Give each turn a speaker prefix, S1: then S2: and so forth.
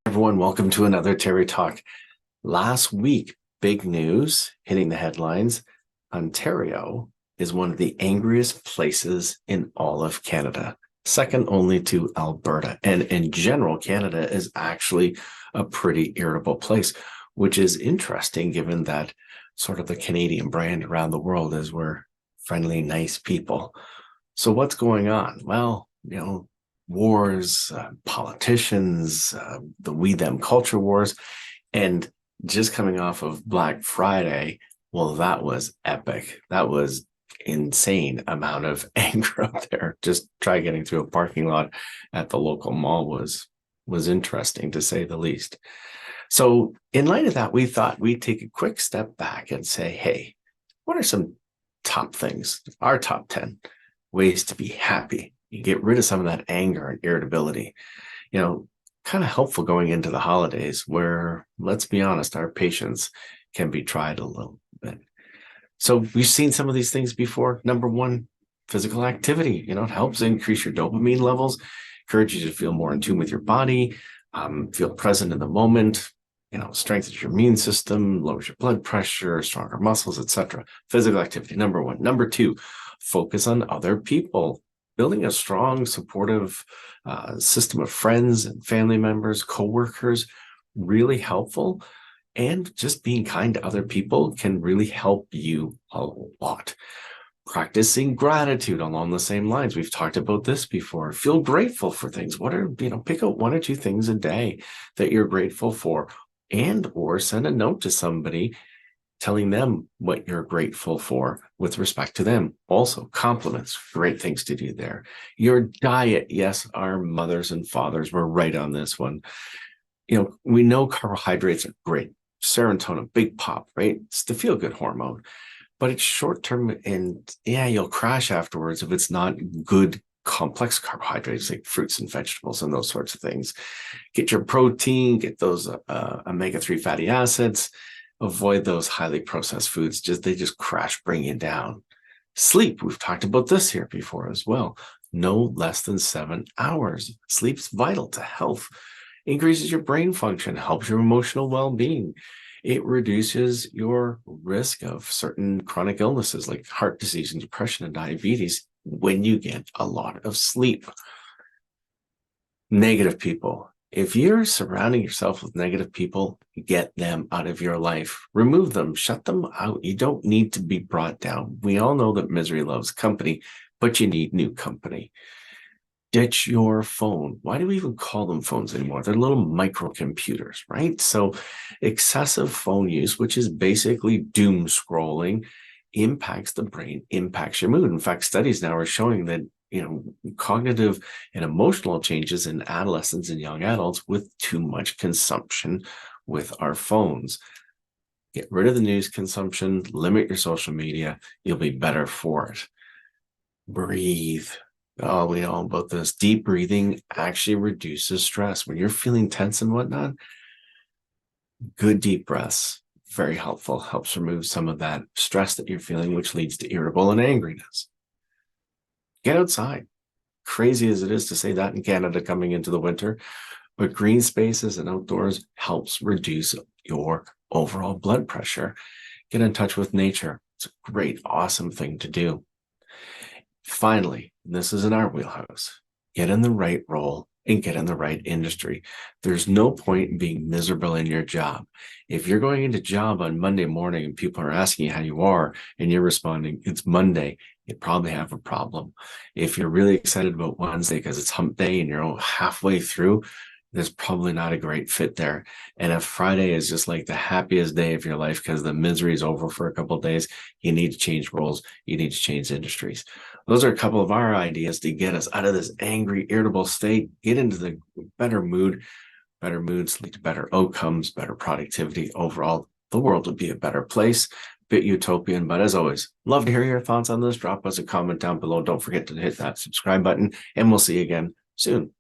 S1: Everyone, welcome to another Terry Talk. Last week, big news hitting the headlines. Ontario is one of the angriest places in all of Canada, second only to Alberta. And in general, Canada is actually a pretty irritable place, which is interesting given that sort of the Canadian brand around the world is we're friendly, nice people. So what's going on? Well, wars, politicians, the we them culture wars, and just coming off of Black Friday, well, that was epic. That was insane amount of anger up there. Just try getting through a parking lot at the local mall was interesting to say the least. So in light of that, we thought we'd take a quick step back and say, hey, what are some top things, our top 10 ways to be happy? You get rid of some of that anger and irritability, kind of helpful going into the holidays where, let's be honest, our patience can be tried a little bit. So we've seen some of these things before. Number one, physical activity. It helps increase your dopamine levels, encourages you to feel more in tune with your body, feel present in the moment, strengthens your immune system, lowers your blood pressure, stronger muscles, etc. Physical activity, number one. Number two, focus on other people. Building a strong, supportive system of friends and family members, coworkers, really helpful. And just being kind to other people can really help you a lot. Practicing gratitude along the same lines. We've talked about this before. Feel grateful for things. Pick out one or two things a day that you're grateful for, and or send a note to somebody telling them what you're grateful for with respect to them. Also, compliments, great things to do there. Your diet. Yes, our mothers and fathers were right on this one. We know carbohydrates are great. Serotonin, big pop, right? It's the feel-good hormone, but it's short-term, and you'll crash afterwards if it's not good complex carbohydrates like fruits and vegetables and those sorts of things. Get your protein, get those omega-3 fatty acids. Avoid those highly processed foods. They just crash, bring you down. Sleep. We've talked about this here before as well. No less than 7 hours. Sleep's vital to health. Increases your brain function, helps your emotional well-being. It reduces your risk of certain chronic illnesses like heart disease and depression and diabetes when you get a lot of sleep. Negative people. If you're surrounding yourself with negative people, get them out of your life. Remove them, shut them out. You don't need to be brought down. We all know that misery loves company, but you need new company. Ditch your phone. Why do we even call them phones anymore? They're little microcomputers, right? So excessive phone use, which is basically doom scrolling, impacts the brain, impacts your mood. In fact, studies now are showing that cognitive and emotional changes in adolescents and young adults with too much consumption with our phones. Get rid of the news consumption, limit your social media. You'll be better for it. Breathe. Oh, we know about this. Deep breathing actually reduces stress. When you're feeling tense and whatnot, good deep breaths, very helpful, helps remove some of that stress that you're feeling, which leads to irritable and angriness. Get outside. Crazy as it is to say that in Canada coming into the winter, but green spaces and outdoors helps reduce your overall blood pressure. Get in touch with nature. It's a great, awesome thing to do. Finally, this is in our wheelhouse. Get in the right role and get in the right industry. There's no point in being miserable in your job. If you're going into job on Monday morning and people are asking you how you are and you're responding, it's Monday, you probably have a problem. If you're really excited about Wednesday because it's hump day and you're halfway through, there's probably not a great fit there. And if Friday is just like the happiest day of your life because the misery is over for a couple of days, you need to change roles. You need to change industries. Those are a couple of our ideas to get us out of this angry, irritable state, get into the better mood. Better moods lead to better outcomes, better productivity. Overall, the world would be a better place. Bit utopian, but as always, love to hear your thoughts on this. Drop us a comment down below. Don't forget to hit that subscribe button, and we'll see you again soon.